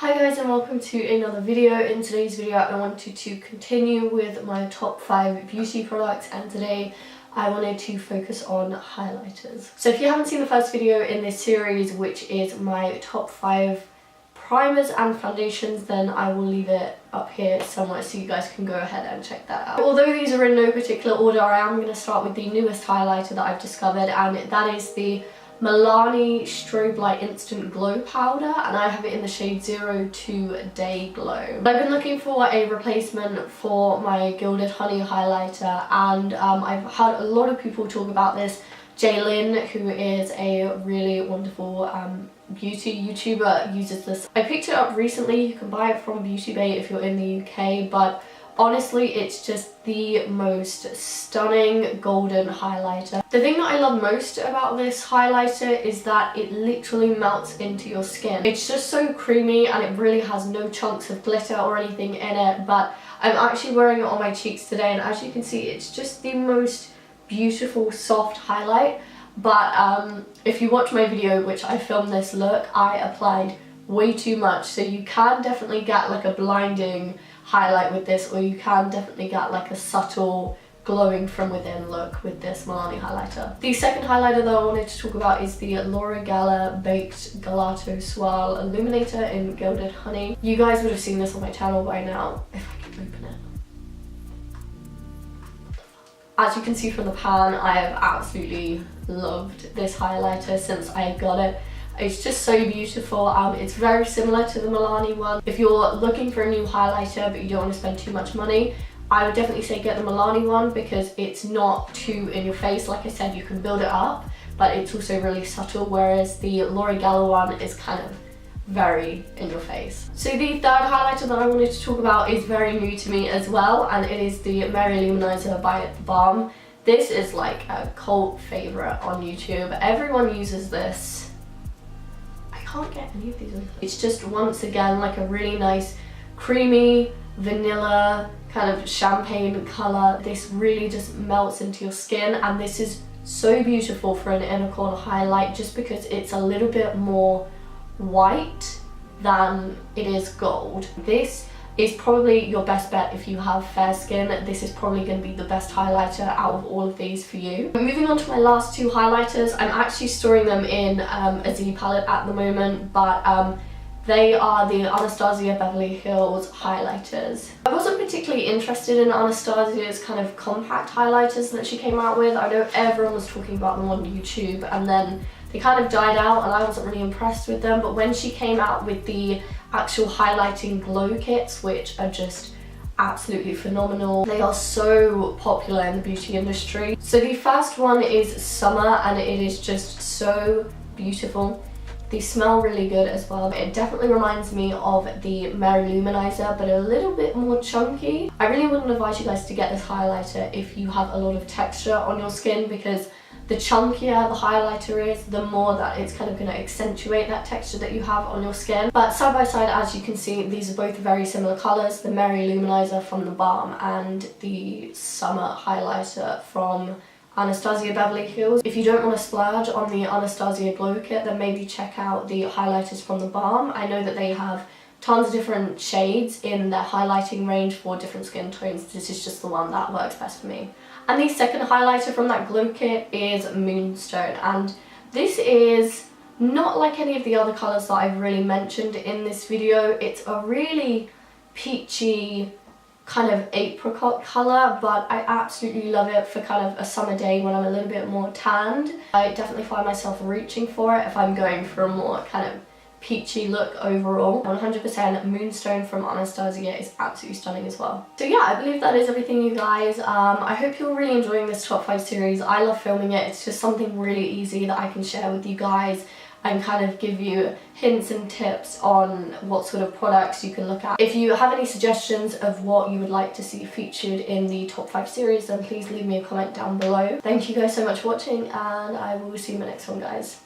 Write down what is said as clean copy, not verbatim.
Hi guys and welcome to another video. In today's video I wanted to continue with my top 5 beauty products, and today I wanted to focus on highlighters. So if you haven't seen the first video in this series, which is my top 5 primers and foundations, then I will leave it up here somewhere so you guys can go ahead and check that out. Although these are in no particular order, I am going to start with the newest highlighter that I've discovered, and that is the Milani Strobe Light Instant Glow Powder, and I have it in the shade 02 Day Glow. I've been looking for a replacement for my Gilded Honey highlighter, and I've had a lot of people talk about this. Jaylin, who is a really wonderful beauty YouTuber, uses this. I picked it up recently. You can buy it from Beauty Bay if you're in the UK, but honestly, it's just the most stunning golden highlighter. The thing that I love most about this highlighter is that it literally melts into your skin. It's just so creamy and it really has no chunks of glitter or anything in it, but I'm actually wearing it on my cheeks today, and as you can see, it's just the most beautiful soft highlight. But if you watch my video, which I filmed this look, I applied way too much, so you can definitely get like a blinding highlight with this, or you can definitely get like a subtle glowing from within look with this Milani highlighter. The second highlighter that I wanted to talk about is the Laura Geller Baked Gelato Swirl Illuminator in Gilded Honey. You guys would have seen this on my channel by now if I can open it. As you can see from the pan, I have absolutely loved this highlighter since I got it. It's just so beautiful. It's very similar to the Milani one. If you're looking for a new highlighter but you don't want to spend too much money, I would definitely say get the Milani one because it's not too in your face. Like I said, you can build it up, but it's also really subtle, whereas the Laura Geller one is kind of very in your face. So the third highlighter that I wanted to talk about is very new to me as well, and it is the Mary Luminizer by The Balm. This is like a cult favorite on YouTube. Everyone uses this. Can't get any of these open. It's just once again like a really nice creamy vanilla kind of champagne color. This really just melts into your skin, and this is so beautiful for an inner corner highlight just because it's a little bit more white than it is gold. This is probably your best bet if you have fair skin. This is probably going to be the best highlighter out of all of these for you. Moving on to my last two highlighters, I'm actually storing them in a Z palette at the moment, but they are the Anastasia Beverly Hills highlighters. I wasn't particularly interested in Anastasia's kind of compact highlighters that she came out with. I know everyone was talking about them on YouTube, and then they kind of died out and I wasn't really impressed with them, but when she came out with the actual highlighting glow kits, which are just absolutely phenomenal, they are so popular in the beauty industry. So the first one is Summer, and it is just so beautiful. They smell really good as well. It definitely reminds me of the Mary Luminizer, but a little bit more chunky. I really wouldn't advise you guys to get this highlighter if you have a lot of texture on your skin, because the chunkier the highlighter is, the more that it's kind of going to accentuate that texture that you have on your skin. But side by side, as you can see, these are both very similar colours. The Mary Luminizer from The Balm and the Summer highlighter from Anastasia Beverly Hills. If you don't want to splurge on the Anastasia Glow Kit, then maybe check out the highlighters from The Balm. I know that they have tons of different shades in their highlighting range for different skin tones. This is just the one that works best for me. And the second highlighter from that glow kit is Moonstone, and this is not like any of the other colours that I've really mentioned in this video. It's a really peachy kind of apricot colour, but I absolutely love it for kind of a summer day when I'm a little bit more tanned. I definitely find myself reaching for it if I'm going for a more kind of peachy look overall. 100% Moonstone from Anastasia is absolutely stunning as well. So yeah, I believe that is everything, you guys. I hope you're really enjoying this top 5 series. I love filming it. It's just something really easy that I can share with you guys and kind of give you hints and tips on what sort of products you can look at. If you have any suggestions of what you would like to see featured in the top 5 series, then please leave me a comment down below. Thank you guys so much for watching, and I will see you in the next one, guys.